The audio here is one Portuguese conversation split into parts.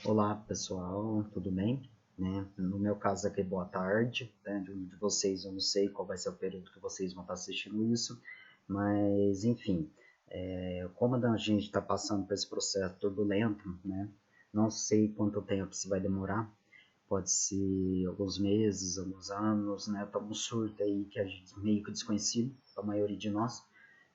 Olá pessoal, tudo bem? Né? No meu caso aqui, boa tarde, né? De vocês eu não sei qual vai ser o período que vocês vão estar assistindo isso, mas enfim, como a gente está passando por esse processo turbulento, né? Não sei quanto tempo isso vai demorar, pode ser alguns meses, alguns anos, né? Tá um surto aí que a gente meio que desconhecido para a maioria de nós,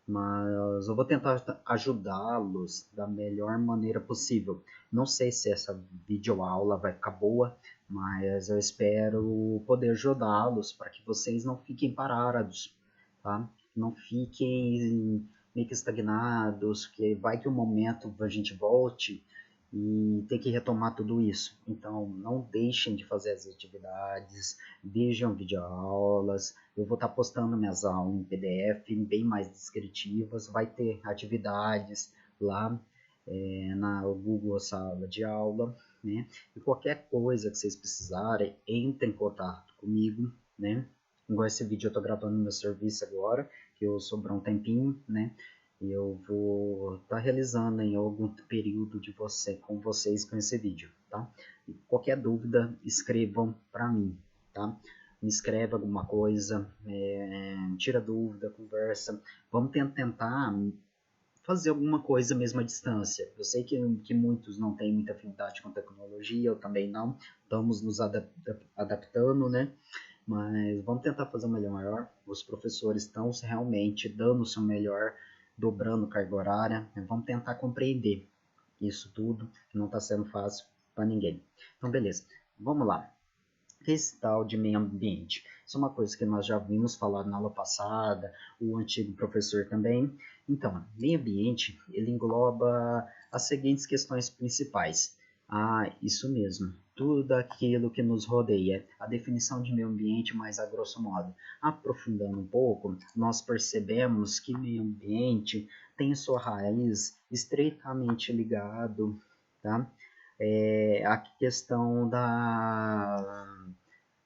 mas eu vou tentar ajudá-los da melhor maneira possível. Não sei se essa videoaula vai ficar boa, mas eu espero poder ajudá-los para que vocês não fiquem parados, tá? Não fiquem meio que estagnados, que vai que um momento a gente volte e tem que retomar tudo isso. Então, não deixem de fazer as atividades, vejam videoaulas. Eu vou estar postando minhas aulas em PDF, bem mais descritivas. Vai ter atividades lá na Google Sala de Aula, né? E qualquer coisa que vocês precisarem, entre em contato comigo, né? Igual esse vídeo eu estou gravando no meu serviço agora, que eu sobrou um tempinho, né? E eu vou estar realizando em algum período com vocês com esse vídeo, tá? E qualquer dúvida, escrevam para mim, tá? Me escreve alguma coisa, tira dúvida, conversa. Vamos tentar fazer alguma coisa mesmo à distância. Eu sei que muitos não têm muita afinidade com tecnologia, eu também não. Estamos nos adaptando, né? Mas vamos tentar fazer o melhor. Os professores estão realmente dando o seu melhor, dobrando carga horária. Vamos tentar compreender isso tudo, que não está sendo fácil para ninguém. Então, beleza. Vamos lá. Esse tal de meio ambiente. Isso é uma coisa que nós já vimos falar na aula passada, o antigo professor também. Então, meio ambiente, ele engloba as seguintes questões principais. Ah, isso mesmo. Tudo aquilo que nos rodeia. A definição de meio ambiente mais a grosso modo. Aprofundando um pouco, nós percebemos que meio ambiente tem sua raiz estreitamente ligado, tá? A questão da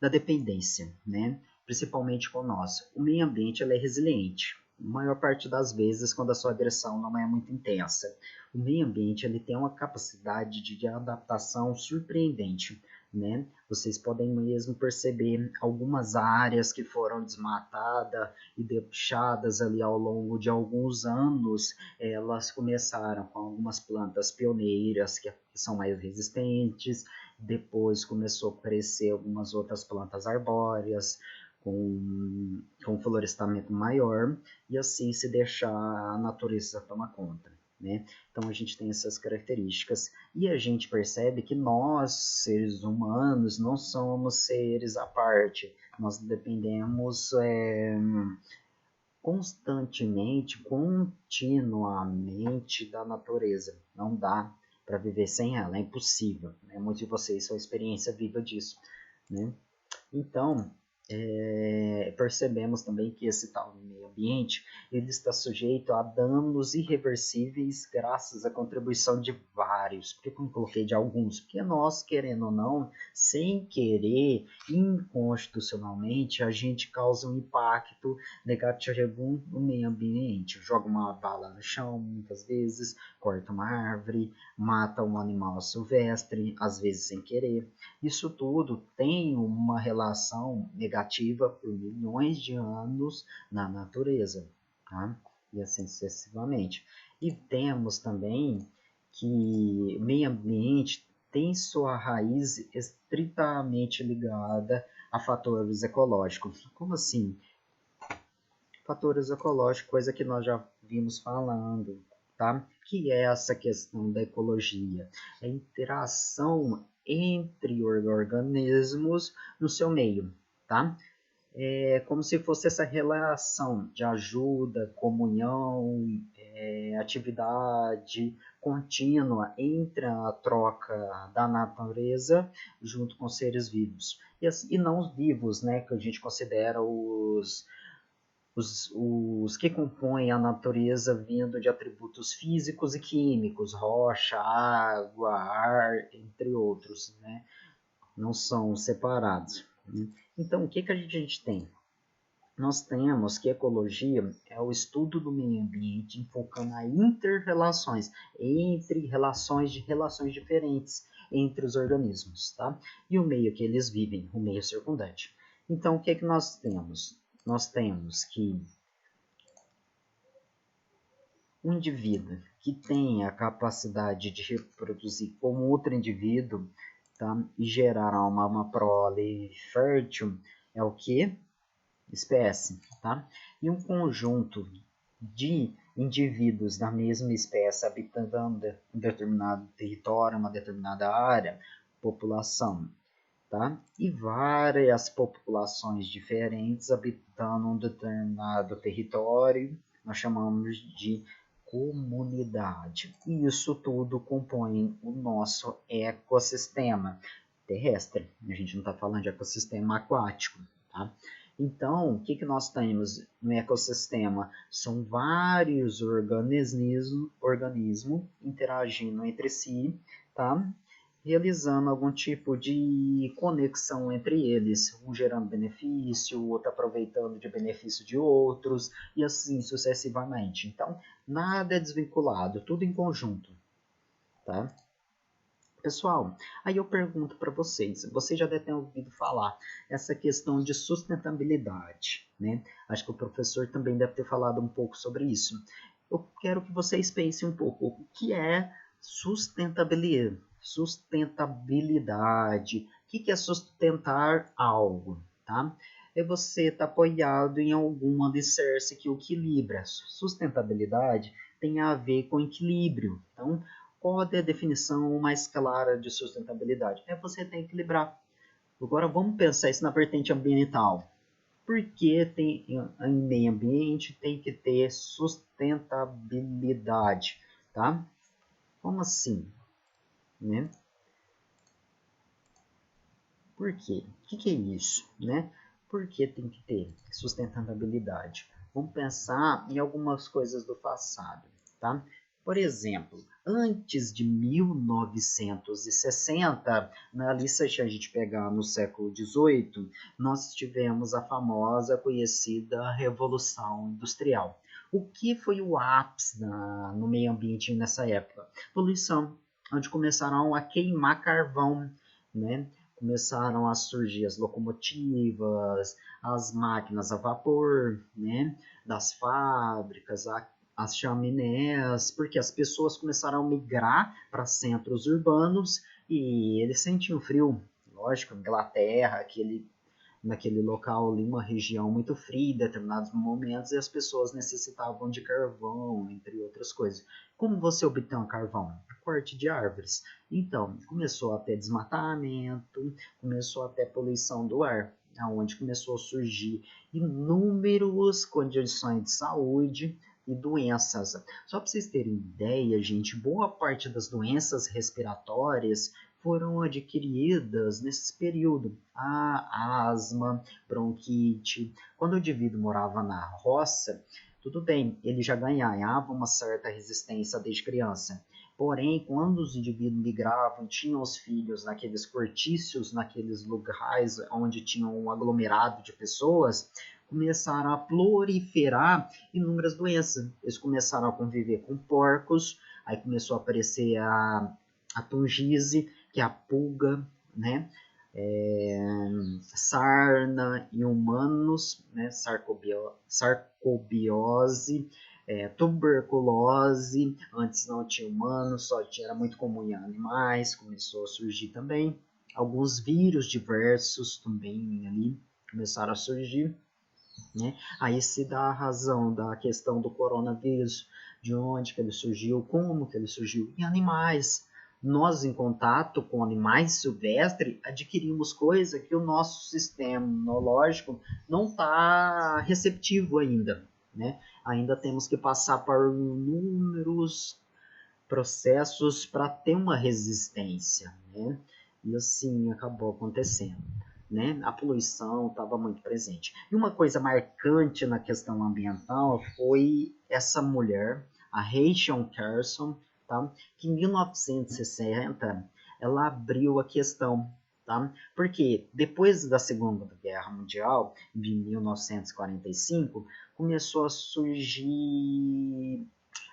dependência, né? Principalmente com nós. O meio ambiente é resiliente. A maior parte das vezes, quando a sua agressão não é muito intensa. O meio ambiente ele tem uma capacidade de adaptação surpreendente, né? Vocês podem mesmo perceber algumas áreas que foram desmatadas e deixadas ali ao longo de alguns anos, elas começaram com algumas plantas pioneiras que são mais resistentes, depois começou a crescer algumas outras plantas arbóreas com florestamento maior, e assim se deixar a natureza tomar conta, né? Então a gente tem essas características e a gente percebe que nós, seres humanos, não somos seres à parte, nós dependemos constantemente, continuamente da natureza. Não dá para viver sem ela, é impossível. Né? Muitos de vocês são experiência viva disso. Né? Então, percebemos também que esse tal meio ambiente ele está sujeito a danos irreversíveis graças à contribuição de vários. Por que eu coloquei de alguns? Porque nós, querendo ou não, sem querer, inconstitucionalmente, a gente causa um impacto negativo no meio ambiente. Joga uma bala no chão, muitas vezes, corta uma árvore, mata um animal silvestre, às vezes sem querer. Isso tudo tem uma relação negativa por milhões de anos na natureza, tá? E assim sucessivamente. E temos também que o meio ambiente tem sua raiz estritamente ligada a fatores ecológicos. Como assim? Fatores ecológicos, coisa que nós já vimos falando, tá? Que é essa questão da ecologia, é a interação entre organismos no seu meio, tá? É como se fosse essa relação de ajuda, comunhão, atividade contínua entre a troca da natureza junto com seres vivos. E não os vivos, né, que a gente considera os que compõem a natureza vindo de atributos físicos e químicos, rocha, água, ar, entre outros, né? Não são separados. Né? Então, o que a gente tem? nós temos que ecologia é o estudo do meio ambiente enfocando a inter-relações, entre relações diferentes entre os organismos, tá? E o meio que eles vivem, o meio circundante. Então, o que é que nós temos? Nós temos que um indivíduo que tem a capacidade de reproduzir como outro indivíduo, tá? E gerar uma prole fértil, é o que? Espécie, tá? E um conjunto de indivíduos da mesma espécie habitando um determinado território, uma determinada área, população, tá? E várias populações diferentes habitando um determinado território, nós chamamos de comunidade. E isso tudo compõe o nosso ecossistema terrestre. A gente não está falando de ecossistema aquático, tá? Então, o que, que nós temos no ecossistema? São vários organismos interagindo entre si, tá? Realizando algum tipo de conexão entre eles, um gerando benefício, o outro aproveitando de benefício de outros, e assim sucessivamente. Então, nada é desvinculado, tudo em conjunto, tá? Pessoal, aí eu pergunto para vocês já devem ter ouvido falar essa questão de sustentabilidade, né? Acho que o professor também deve ter falado um pouco sobre isso. Eu quero que vocês pensem um pouco o que é sustentabilidade, sustentabilidade, o que é sustentar algo, tá? É você estar apoiado em algum alicerce que o equilibra. Sustentabilidade tem a ver com equilíbrio. Então, qual é a definição mais clara de sustentabilidade? É você tem que equilibrar. Agora vamos pensar isso na vertente ambiental. Por que tem, em meio ambiente tem que ter sustentabilidade? Tá? Como assim? Né? Por quê? O que é isso? Né? Por que tem que ter sustentabilidade? Vamos pensar em algumas coisas do passado. Tá? Por exemplo, antes de 1960, na lista se a gente pegar no século XVIII, nós tivemos a famosa, conhecida Revolução Industrial. O que foi o ápice no meio ambiente nessa época? Poluição, onde começaram a queimar carvão, né? Começaram a surgir as locomotivas, as máquinas a vapor, né? Das fábricas, as chaminés, porque as pessoas começaram a migrar para centros urbanos e eles sentiam frio. Lógico, Inglaterra, naquele local ali, uma região muito fria em determinados momentos, e as pessoas necessitavam de carvão, entre outras coisas. Como você obtém um carvão? Corte de árvores. Então, começou a ter desmatamento, começou a ter poluição do ar, onde começou a surgir inúmeras condições de saúde e doenças. Só para vocês terem ideia, gente, boa parte das doenças respiratórias foram adquiridas nesse período. A asma, bronquite. Quando o indivíduo morava na roça, tudo bem, ele já ganhava uma certa resistência desde criança. Porém, quando os indivíduos migravam, tinham os filhos naqueles cortiços, naqueles lugares onde tinham um aglomerado de pessoas, começaram a proliferar inúmeras doenças. Eles começaram a conviver com porcos, aí começou a aparecer a tungise, que é a pulga, né? Sarna em humanos, né? Sarcobiose, tuberculose, antes não tinha humanos, era muito comum em animais, começou a surgir também. Alguns vírus diversos também ali começaram a surgir. Né? Aí se dá a razão da questão do coronavírus, de onde que ele surgiu, como que ele surgiu, em animais. Nós, em contato com animais silvestres, adquirimos coisa que o nosso sistema imunológico não está receptivo ainda. Né? Ainda temos que passar por inúmeros processos para ter uma resistência. Né? E assim acabou acontecendo. Né? A poluição estava muito presente. E uma coisa marcante na questão ambiental foi essa mulher, a Rachel Carson, tá? Que em 1960 ela abriu a questão. Tá? Porque depois da Segunda Guerra Mundial, de 1945, começou a surgir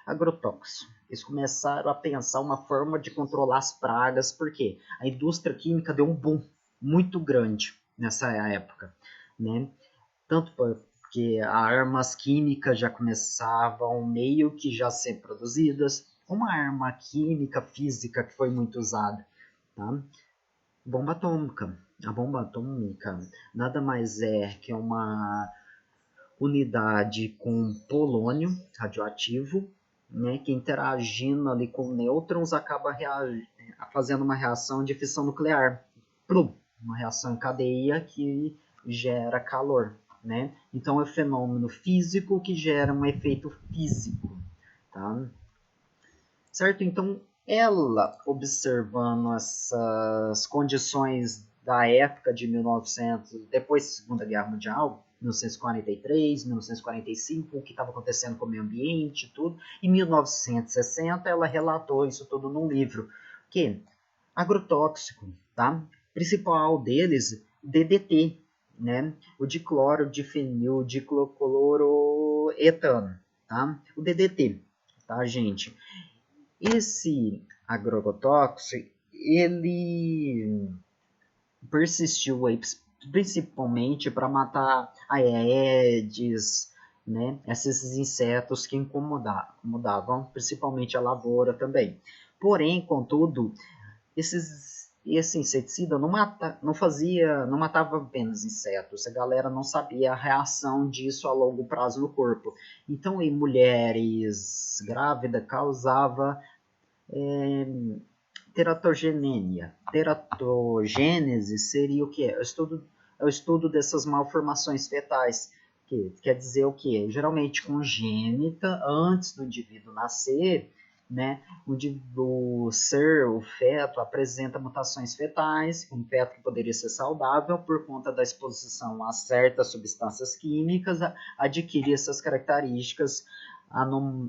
agrotóxicos. Eles começaram a pensar uma forma de controlar as pragas, porque a indústria química deu um boom muito grande nessa época, né? Tanto porque armas químicas já começavam meio que já a ser produzidas. Uma arma química física que foi muito usada, tá? Bomba atômica. A bomba atômica nada mais é que uma unidade com polônio radioativo, né, que interagindo ali com nêutrons acaba fazendo uma reação de fissão nuclear. Plum, uma reação em cadeia que gera calor. Né? Então é um fenômeno físico que gera um efeito físico. Tá? Certo? Então, ela, observando essas condições da época de 1900, depois da Segunda Guerra Mundial, 1943, 1945, o que estava acontecendo com o meio ambiente, tudo. Em 1960, ela relatou isso tudo num livro, que agrotóxico, tá? Principal deles, DDT, né? O dicloro, difenil, diclorchloroetano, tá? O DDT, tá, gente? Esse agrotóxico, ele persistiu aí, principalmente para matar aedes, né? Esses insetos que incomodavam, principalmente a lavoura também. Porém, contudo, esse inseticida não matava apenas insetos, a galera não sabia a reação disso a longo prazo no corpo. Então, em mulheres grávidas, causava teratogenênia. Teratogênese seria o que? É o estudo dessas malformações fetais. Que quer dizer o que? Geralmente congênita, antes do indivíduo nascer, né? O feto, apresenta mutações fetais, um feto que poderia ser saudável, por conta da exposição a certas substâncias químicas, adquire essas características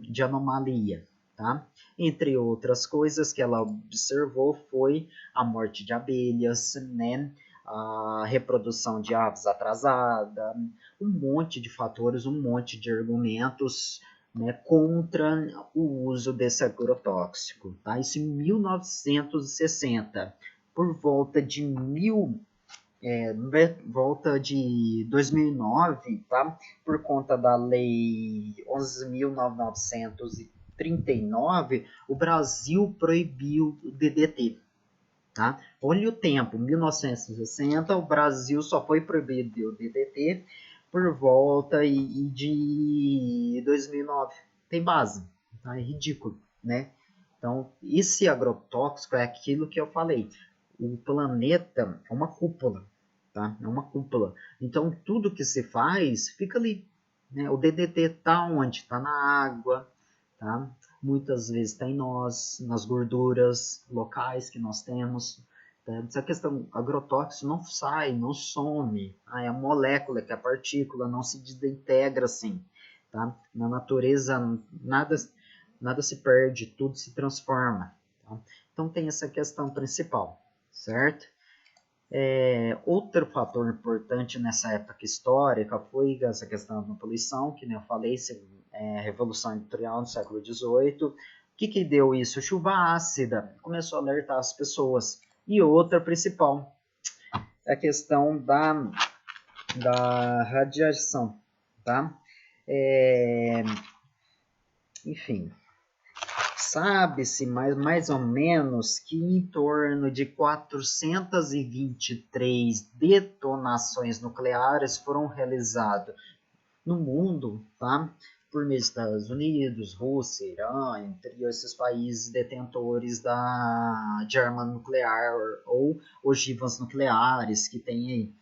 de anomalia. Tá? Entre outras coisas que ela observou foi a morte de abelhas, né? A reprodução de aves atrasada, um monte de fatores, um monte de argumentos, né, contra o uso desse agrotóxico. Tá? Isso em 1960. Por volta de volta de 2009, tá? Por conta da lei 11.939, o Brasil proibiu o DDT. Tá? Olha o tempo, 1960, o Brasil só foi proibido o DDT por volta de 2009. Tem base, tá? É ridículo, né? Então, esse agrotóxico é aquilo que eu falei. O planeta é uma cúpula, tá? É uma cúpula. Então, tudo que se faz fica ali. Né? O DDT está onde? Está na água, tá? Muitas vezes está em nós, nas gorduras locais que nós temos. Tá? Essa questão agrotóxico não sai, não some. É a molécula, que é a partícula, não se desintegra assim. Tá? Na natureza, nada se perde, tudo se transforma. Tá? Então tem essa questão principal, certo? Outro fator importante nessa época histórica foi essa questão da poluição, que nem eu falei, Revolução Industrial no século XVIII. O que deu isso? Chuva ácida, começou a alertar as pessoas. E outra principal, é a questão da radiação, tá? Enfim, sabe-se mais ou menos que em torno de 423 detonações nucleares foram realizadas no mundo, tá? Por meio dos Estados Unidos, Rússia, Irã, entre esses países detentores de arma nuclear ou ogivas nucleares que tem aí,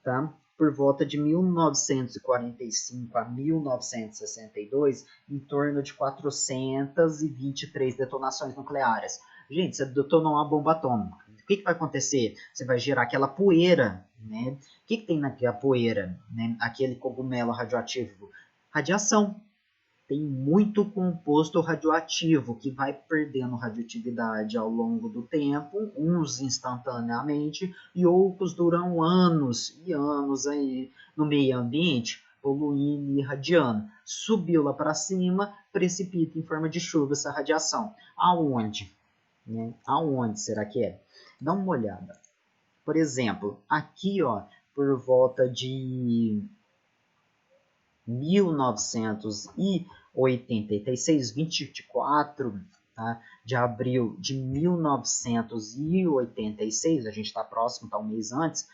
tá? Por volta de 1945 a 1962, em torno de 423 detonações nucleares. Gente, você detonou uma bomba atômica. O que vai acontecer? Você vai gerar aquela poeira, né? O que tem naquela poeira, né? Aquele cogumelo radioativo? Radiação. tem muito composto radioativo que vai perdendo radioatividade ao longo do tempo, uns instantaneamente e outros duram anos e anos aí no meio ambiente, poluindo e irradiando. Subiu lá para cima, precipita em forma de chuva essa radiação. Aonde? Né? Aonde será que é? Dá uma olhada. Por exemplo, aqui, ó, por volta de 1986, 24, tá, de abril de 1986, a gente está próximo, está um mês antes,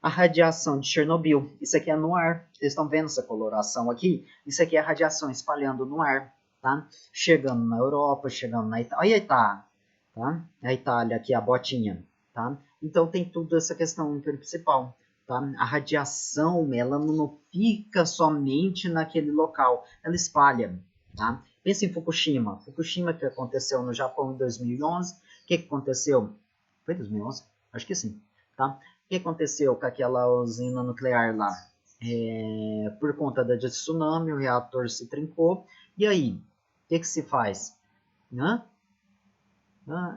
a radiação de Chernobyl. Isso aqui é no ar. Vocês estão vendo essa coloração aqui? Isso aqui é a radiação espalhando no ar, tá? Chegando na Europa, chegando na Itália. Aí tá, tá? A Itália aqui, a botinha, tá? Então tem tudo essa questão principal. Tá? A radiação, ela não fica somente naquele local, ela espalha. Tá? Pensa em Fukushima. Fukushima, que aconteceu no Japão em 2011. O que aconteceu? Foi 2011? Acho que sim. Tá? O que aconteceu com aquela usina nuclear lá? Por conta da tsunami, o reator se trincou. E aí? O que se faz? Hã?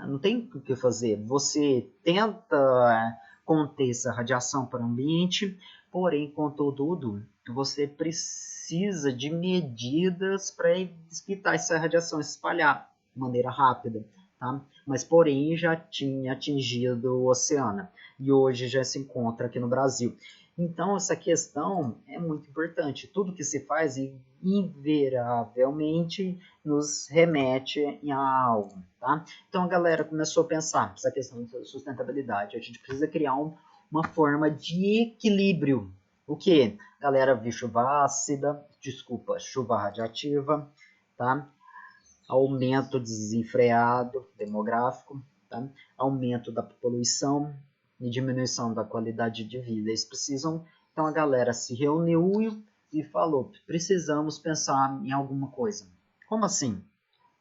Não tem o que fazer. Você tenta conter essa radiação para o ambiente, porém, contudo, você precisa de medidas para evitar essa radiação se espalhar de maneira rápida. Tá? Mas, porém, já tinha atingido o oceano e hoje já se encontra aqui no Brasil. Então, essa questão é muito importante. Tudo que se faz, invariavelmente, nos remete a algo. Tá? Então, a galera começou a pensar essa questão de sustentabilidade. A gente precisa criar uma forma de equilíbrio. O que? Galera, viu chuva ácida, chuva radiativa, tá? Aumento desenfreado demográfico, tá? Aumento da poluição e diminuição da qualidade de vida. Eles precisam, então a galera se reuniu e falou, precisamos pensar em alguma coisa. Como assim?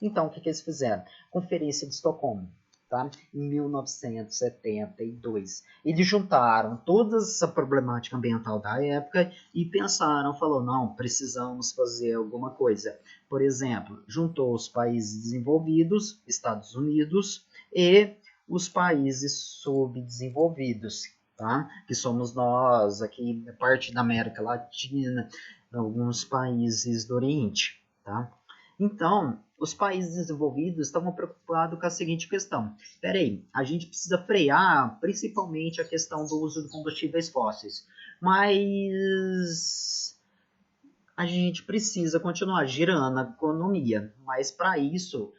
Então, o que eles fizeram? Conferência de Estocolmo, tá? Em 1972. Eles juntaram toda essa problemática ambiental da época e pensaram, falou, não, precisamos fazer alguma coisa. Por exemplo, juntou os países desenvolvidos, Estados Unidos, e os países subdesenvolvidos, tá? Que somos nós, aqui, parte da América Latina, alguns países do Oriente, tá? Então, os países desenvolvidos estavam preocupados com a seguinte questão. Peraí, a gente precisa frear principalmente a questão do uso de combustíveis fósseis, mas a gente precisa continuar girando a economia. Mas para isso,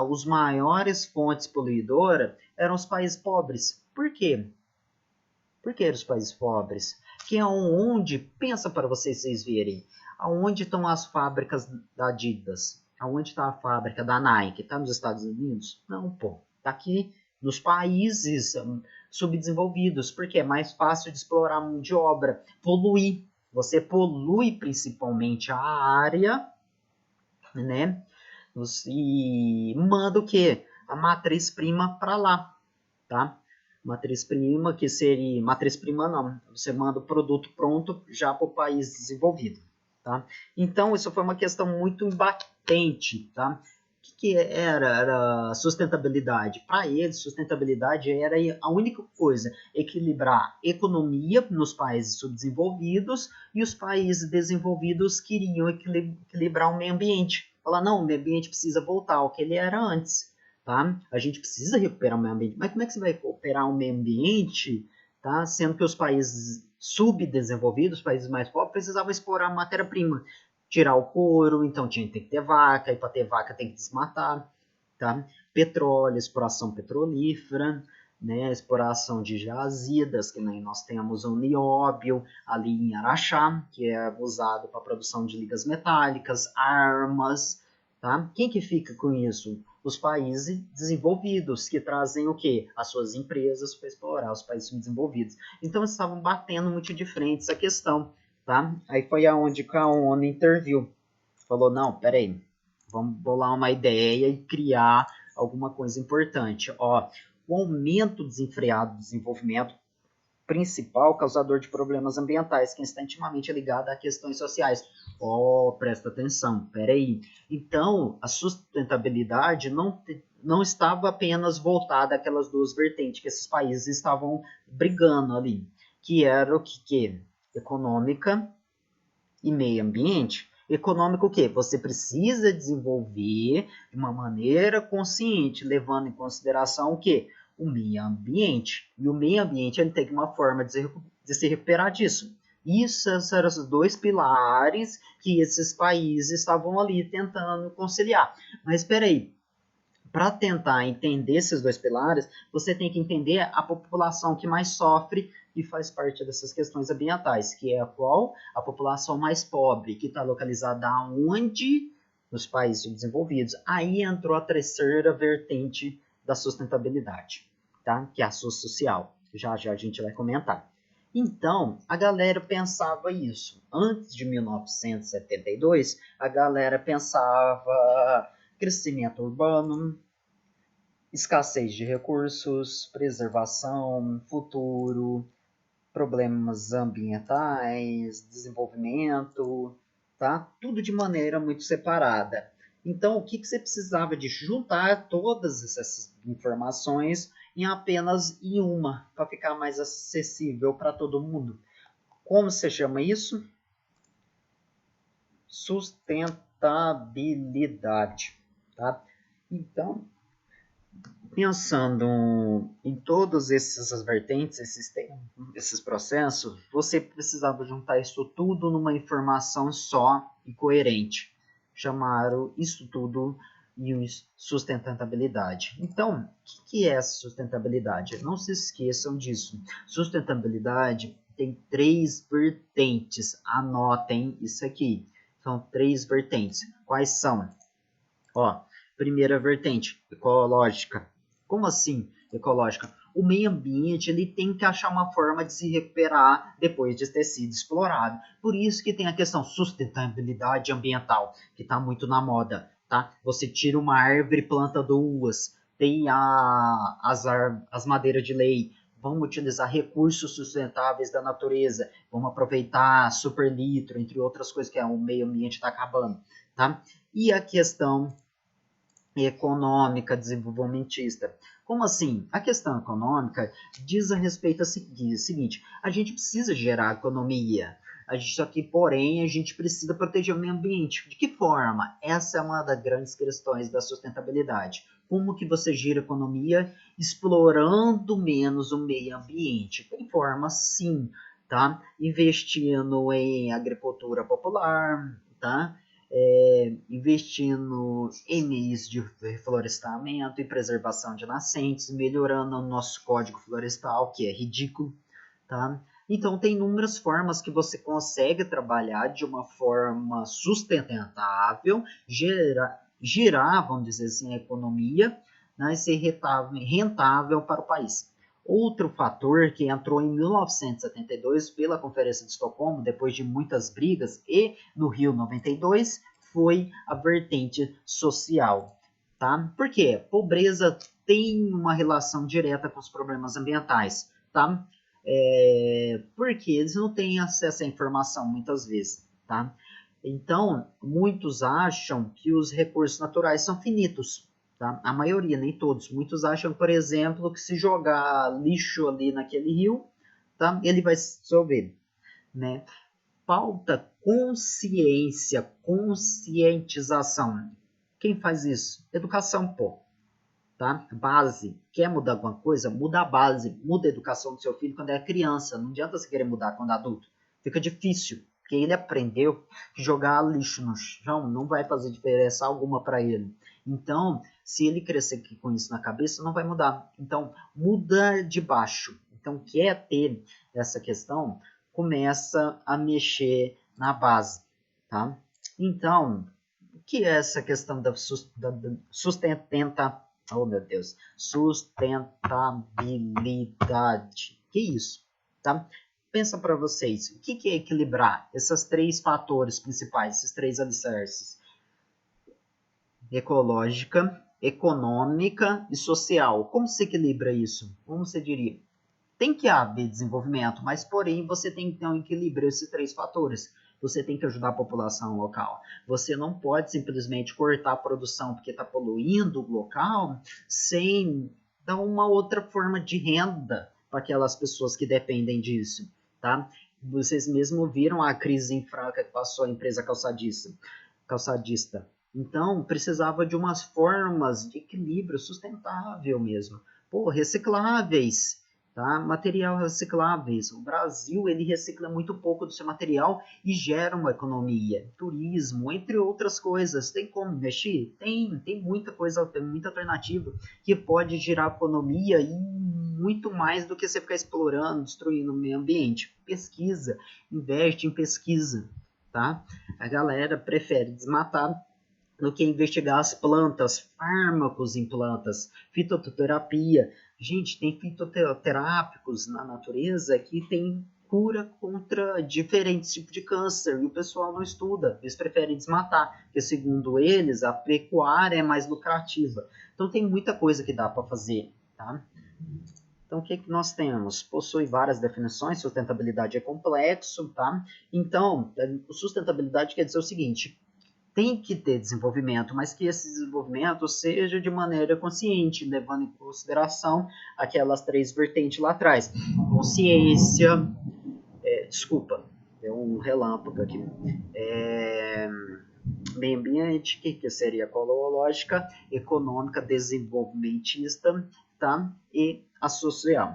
os maiores fontes poluidoras eram os países pobres. Por quê? Por que eram os países pobres? Que é onde, pensa para vocês verem, aonde estão as fábricas da Adidas? Aonde está a fábrica da Nike? Está nos Estados Unidos? Não, pô. Está aqui nos países subdesenvolvidos, porque é mais fácil de explorar mão de obra. Poluir. Você polui principalmente a área, né? E manda o quê? A matriz-prima para lá, tá? Matriz-prima, que seria... Matriz-prima não, você manda o produto pronto já para o país desenvolvido, tá? Então, isso foi uma questão muito embatente, tá? O que era sustentabilidade? Para eles, sustentabilidade era a única coisa, equilibrar economia nos países subdesenvolvidos e os países desenvolvidos queriam equilibrar o meio ambiente. Falar, não, o meio ambiente precisa voltar ao que ele era antes. Tá? A gente precisa recuperar o meio ambiente. Mas como é que você vai recuperar o meio ambiente, tá? Sendo que os países subdesenvolvidos, os países mais pobres, precisavam explorar matéria-prima, tirar o couro, então tem que ter vaca, e para ter vaca tem que desmatar, tá? Petróleo, exploração petrolífera, né? Exploração de jazidas, que nem nós temos o nióbio ali em Araxá, que é usado para a produção de ligas metálicas, armas, tá? Quem que fica com isso? Os países desenvolvidos, que trazem o quê? As suas empresas para explorar os países subdesenvolvidos. Então, eles estavam batendo muito de frente essa questão, tá? Aí foi aonde a ONU interviu. Falou, não, peraí, vamos bolar uma ideia e criar alguma coisa importante. Ó, o aumento desenfreado do desenvolvimento principal causador de problemas ambientais, que está intimamente ligado a questões sociais. Oh, presta atenção, peraí. Então, a sustentabilidade não estava apenas voltada àquelas duas vertentes que esses países estavam brigando ali, que era o que? Econômica e meio ambiente. Econômico o quê? Você precisa desenvolver de uma maneira consciente, levando em consideração o quê? O meio ambiente. E o meio ambiente ele tem uma forma de se recuperar disso. Isso eram os dois pilares que esses países estavam ali tentando conciliar. Mas espera aí, para tentar entender esses dois pilares, você tem que entender a população que mais sofre e faz parte dessas questões ambientais, que é a qual? A população mais pobre, que está localizada onde? Nos países desenvolvidos. Aí entrou a terceira vertente da sustentabilidade, tá? Que é a social. Já já a gente vai comentar. Então, a galera pensava isso. Antes de 1972, a galera pensava crescimento urbano, escassez de recursos, preservação, futuro, problemas ambientais, desenvolvimento, tá? Tudo de maneira muito separada. Então, o que você precisava de juntar todas essas informações em apenas em uma, para ficar mais acessível para todo mundo? Como se chama isso? Sustentabilidade, tá? Então, pensando em todas essas vertentes, esses processos, você precisava juntar isso tudo numa informação só e coerente. Chamaram isso tudo de sustentabilidade. Então, o que é sustentabilidade? Não se esqueçam disso. Sustentabilidade tem 3 vertentes. Anotem isso aqui. São 3 vertentes. Quais são? Ó, primeira vertente, ecológica. Como assim ecológica? O meio ambiente ele tem que achar uma forma de se recuperar depois de ter sido explorado. Por isso que tem a questão sustentabilidade ambiental, que está muito na moda, tá? Você tira uma árvore e planta duas. Tem as madeiras de lei. Vamos utilizar recursos sustentáveis da natureza. Vamos aproveitar super litro, entre outras coisas que o meio ambiente está acabando, tá? E a questão econômica desenvolvimentista. Como assim? A questão econômica diz a respeito ao seguinte: a gente precisa gerar economia. Só que, porém, a gente precisa proteger o meio ambiente. De que forma? Essa é uma das grandes questões da sustentabilidade. Como que você gira economia explorando menos o meio ambiente? Tem forma, sim, tá? Investindo em agricultura popular, tá? Investindo em meios de reflorestamento e preservação de nascentes, melhorando o nosso código florestal, que é ridículo, tá? Então, tem inúmeras formas que você consegue trabalhar de uma forma sustentável, girar, vamos dizer assim, a economia, né, e ser rentável para o país. Outro fator que entrou em 1972 pela Conferência de Estocolmo, depois de muitas brigas, e no Rio 92, foi a vertente social. Tá? Por quê? Pobreza tem uma relação direta com os problemas ambientais. Tá? Porque eles não têm acesso à informação muitas vezes. Tá? Então, muitos acham que os recursos naturais são finitos. Tá? A maioria, nem todos. Muitos acham, por exemplo, que se jogar lixo ali naquele rio, tá? Ele vai se dissolver. Né? Falta consciência, conscientização. Quem faz isso? Educação, pô. Tá? Base. Quer mudar alguma coisa? Muda a base. Muda a educação do seu filho quando é criança. Não adianta você querer mudar quando é adulto. Fica difícil. Porque ele aprendeu que jogar lixo no chão não vai fazer diferença alguma para ele. Então, se ele crescer com isso na cabeça, não vai mudar. Então, muda de baixo. Então, quer ter essa questão, começa a mexer na base. Tá? Então, o que é essa questão da oh, meu Deus, sustentabilidade? Que isso? Tá? Pensa para vocês, o que é equilibrar esses 3 fatores principais, esses 3 alicerces? Ecológica, econômica e social. Como se equilibra isso? Como você diria? tem que haver desenvolvimento, mas porém você tem que ter um equilíbrio esses três fatores. Você tem que ajudar a população local. Você não pode simplesmente cortar a produção porque está poluindo o local sem dar uma outra forma de renda para aquelas pessoas que dependem disso, tá? Vocês mesmo viram a crise em Franca que passou a empresa calçadista. Então, precisava de umas formas de equilíbrio sustentável mesmo. Pô, recicláveis, tá? Material recicláveis. O Brasil, ele recicla muito pouco do seu material e gera uma economia, turismo, entre outras coisas. Tem como investir? Tem muita coisa, tem muita alternativa que pode gerar economia e muito mais do que você ficar explorando, destruindo o meio ambiente. Pesquisa, investe em pesquisa, tá? A galera prefere desmatar do que investigar as plantas, fármacos em plantas, fitoterapia. Gente, tem fitoterápicos na natureza que tem cura contra diferentes tipos de câncer e o pessoal não estuda, eles preferem desmatar, porque segundo eles a pecuária é mais lucrativa. Então tem muita coisa que dá para fazer, tá? Então, o que nós temos? Possui várias definições, sustentabilidade é complexo, tá? Então, sustentabilidade quer dizer o seguinte, tem que ter desenvolvimento, mas que esse desenvolvimento seja de maneira consciente, levando em consideração aquelas três vertentes lá atrás. Consciência, desculpa, deu um relâmpago aqui. Meio ambiente, que seria ecológica, econômica, desenvolvimentista, tá? E a social.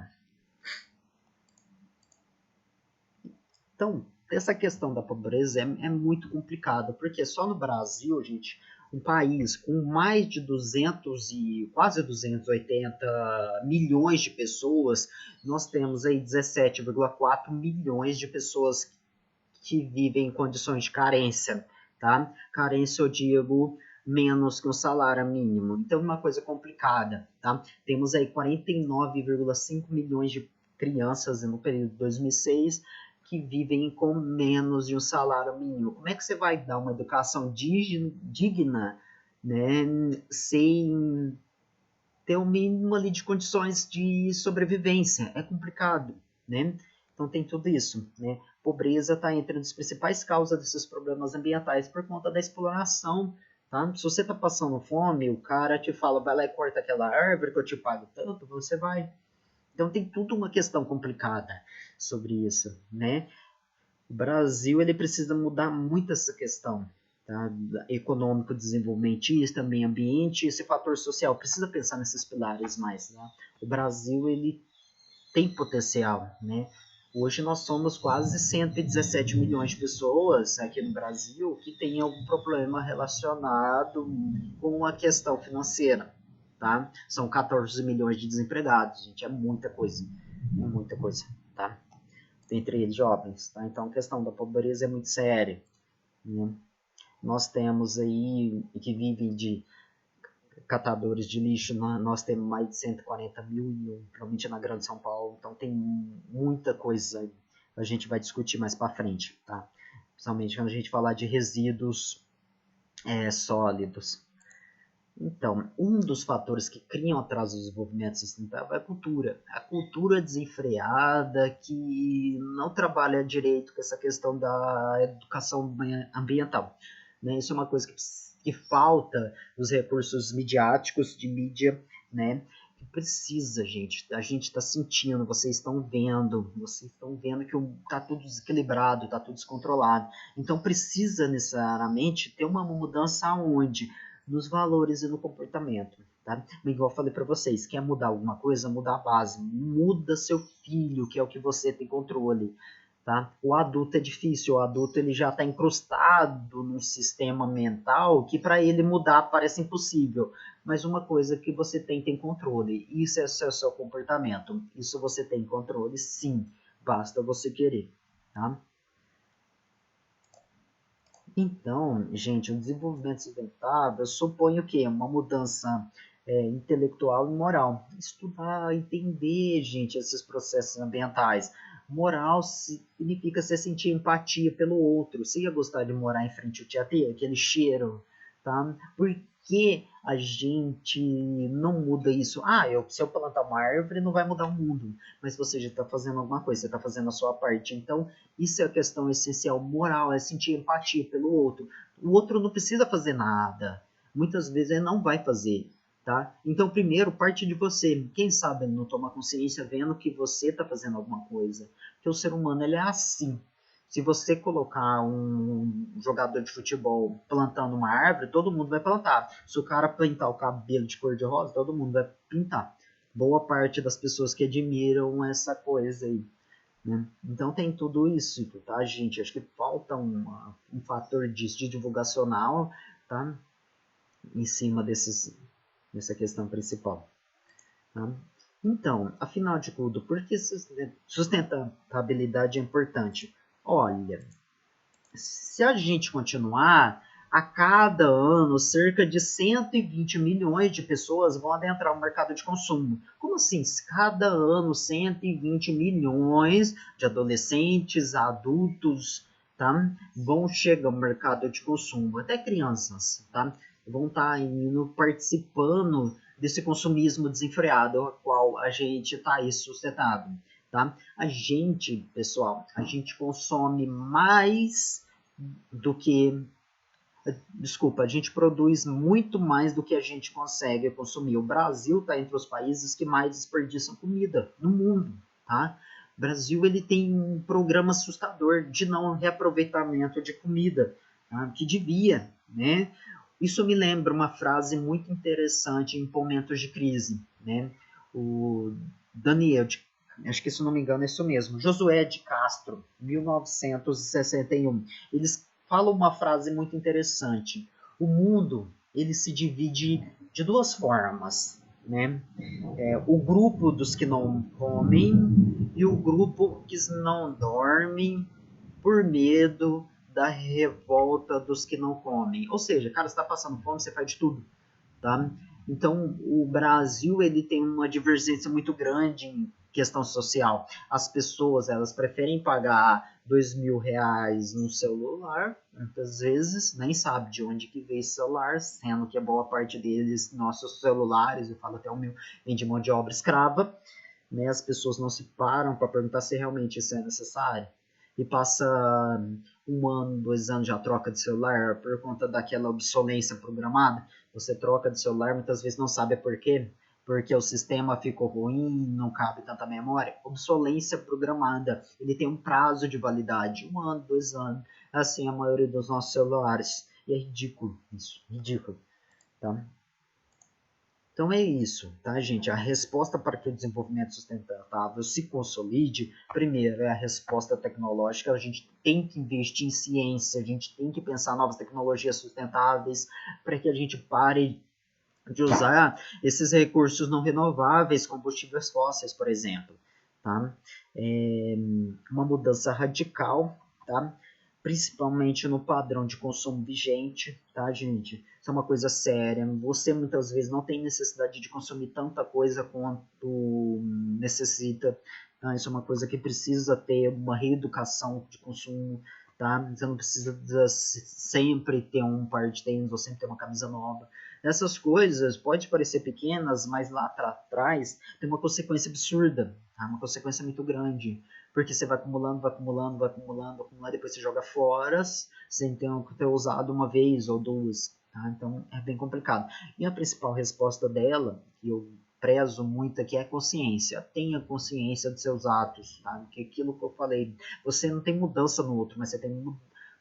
Então, essa questão da pobreza é muito complicada, porque só no Brasil, gente, um país com mais de 200 e quase 280 milhões de pessoas, nós temos aí 17,4 milhões de pessoas que vivem em condições de carência, tá? Carência, eu digo, menos que um salário mínimo. Então, é uma coisa complicada, tá? Temos aí 49,5 milhões de crianças no período de 2006 que vivem com menos de um salário mínimo. Como é que você vai dar uma educação digna, né, sem ter o mínimo ali de condições de sobrevivência? É complicado, né? Então tem tudo isso, né? Pobreza está entre as principais causas desses problemas ambientais por conta da exploração, tá? Se você está passando fome, o cara te fala, vai lá e corta aquela árvore que eu te pago tanto, você vai. Então tem tudo uma questão complicada sobre isso, né? O Brasil ele precisa mudar muito essa questão, tá? Econômico, desenvolvimentista, meio ambiente, esse fator social. Precisa pensar nesses pilares mais, né? O Brasil ele tem potencial, né? Hoje nós somos quase 117 milhões de pessoas aqui no Brasil que tem algum problema relacionado com a questão financeira, tá? São 14 milhões de desempregados, gente, é muita coisa, tá? Entre eles jovens, tá? Então a questão da pobreza é muito séria, né? Nós temos aí que vivem de catadores de lixo, nós temos mais de 140 mil, provavelmente na Grande São Paulo, então tem muita coisa a gente vai discutir mais para frente, tá? Principalmente quando a gente falar de resíduos sólidos. Então, um dos fatores que criam atraso do desenvolvimento sustentável é a cultura desenfreada que não trabalha direito com essa questão da educação ambiental, né? Isso é uma coisa que falta nos recursos midiáticos, de mídia, né? Que precisa, gente. A gente está sentindo, vocês estão vendo que está tudo desequilibrado, está tudo descontrolado. Então precisa necessariamente ter uma mudança onde nos valores e no comportamento, tá? Igual eu falei para vocês, quer mudar alguma coisa, muda a base, muda seu filho, que é o que você tem controle, tá? O adulto é difícil, o adulto ele já está incrustado num sistema mental que para ele mudar parece impossível, mas uma coisa que você tem controle, isso é o seu comportamento, isso você tem controle sim, basta você querer, tá? Então, gente, o desenvolvimento sustentável supõe o quê? Uma mudança intelectual e moral. Estudar, entender, gente, esses processos ambientais. Moral significa você sentir empatia pelo outro. Você ia gostar de morar em frente ao Tietê, aquele cheiro, tá? Por que a gente não muda isso. Se eu plantar uma árvore não vai mudar o mundo, mas você já está fazendo alguma coisa, você está fazendo a sua parte. Então, isso é a questão essencial, moral, é sentir empatia pelo outro. O outro não precisa fazer nada. Muitas vezes ele não vai fazer. Tá? Então, primeiro, parte de você. Quem sabe ele não toma consciência vendo que você está fazendo alguma coisa. Porque o ser humano ele é assim. Se você colocar um jogador de futebol plantando uma árvore, todo mundo vai plantar. Se o cara pintar o cabelo de cor de rosa, todo mundo vai pintar. Boa parte das pessoas que admiram essa coisa aí. Né? Então tem tudo isso, tá, gente? Acho que falta um fator disso, de divulgacional, tá? Em cima dessa questão principal. Tá? Então, afinal de tudo, por que sustentabilidade é importante? Olha, se a gente continuar, a cada ano, cerca de 120 milhões de pessoas vão adentrar o mercado de consumo. Como assim? Cada ano, 120 milhões de adolescentes, adultos, tá? Vão chegar ao mercado de consumo, até crianças, tá? Vão estar indo participando desse consumismo desenfreado, ao qual a gente está aí sustentado, tá? A gente, pessoal, a gente consome mais do que. Desculpa, a gente produz muito mais do que a gente consegue consumir. O Brasil está entre os países que mais desperdiçam comida no mundo, tá? O Brasil ele tem um programa assustador de não reaproveitamento de comida, tá? Que devia, né? Isso me lembra uma frase muito interessante em momentos de crise, né? O Daniel, acho que se não me engano é isso mesmo, Josué de Castro, 1961. Eles fala uma frase muito interessante. O mundo ele se divide de duas formas, né? O grupo dos que não comem e o grupo que não dormem por medo da revolta dos que não comem. Ou seja, cara, você está passando fome, você faz de tudo, tá? Então, o Brasil ele tem uma divergência muito grande em questão social. As pessoas elas preferem pagar R$ 2.000 no celular, muitas vezes nem sabe de onde que veio esse celular, sendo que a boa parte deles, nossos celulares, eu falo até o meu, vem de mão de obra escrava, né? As pessoas não se param para perguntar se realmente isso é necessário. E passa 1 ano, 2 anos já troca de celular por conta daquela obsolência programada. Você troca de celular, muitas vezes não sabe por quê. Porque o sistema ficou ruim, não cabe tanta memória. Obsolência programada, ele tem um prazo de validade, 1 ano, 2 anos. Assim a maioria dos nossos celulares. E é ridículo isso, ridículo. Tá? Então é isso, tá, gente? A resposta para que o desenvolvimento sustentável se consolide, primeiro, é a resposta tecnológica. A gente tem que investir em ciência, a gente tem que pensar novas tecnologias sustentáveis para que a gente pare de usar esses recursos não renováveis, combustíveis fósseis, por exemplo. Tá? Uma mudança radical, tá? Principalmente no padrão de consumo vigente, tá, gente? Isso é uma coisa séria. Você muitas vezes não tem necessidade de consumir tanta coisa quanto necessita. Tá? Isso é uma coisa que precisa ter uma reeducação de consumo. Tá? Você não precisa sempre ter um par de tênis ou sempre ter uma camisa nova. Essas coisas podem parecer pequenas, mas lá atrás tem uma consequência absurda, tá? Uma consequência muito grande. Porque você vai acumulando, vai acumulando, vai acumulando, acumulando, depois você joga fora, sem ter usado uma vez ou duas. Tá? Então é bem complicado. E a principal resposta dela, que eu prezo muito aqui, é a consciência. Tenha consciência dos seus atos. Tá? Porque aquilo que eu falei, você não tem mudança no outro, mas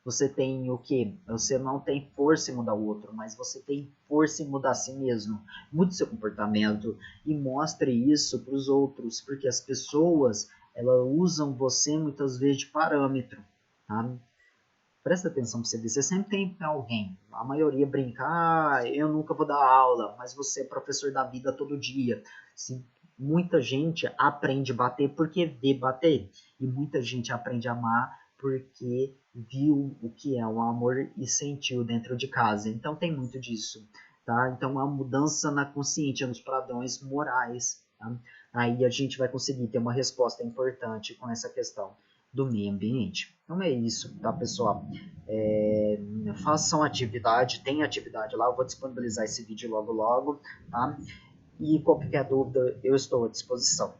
você tem o que? Você não tem força em mudar o outro, mas você tem força em mudar a si mesmo. Mude seu comportamento e mostre isso para os outros, porque as pessoas elas usam você muitas vezes de parâmetro. Tá? Presta atenção para você ver, você sempre tem alguém. A maioria brinca, eu nunca vou dar aula, mas você é professor da vida todo dia. Muita gente aprende a bater porque vê bater. E muita gente aprende a amar porque viu o que é o amor e sentiu dentro de casa. Então tem muito disso. Tá? Então a mudança na consciência, nos padrões morais. Tá? Aí a gente vai conseguir ter uma resposta importante com essa questão. do meio ambiente. Então é isso, tá, pessoal? Façam atividade, tem atividade lá, eu vou disponibilizar esse vídeo logo logo, tá? E qualquer dúvida, eu estou à disposição.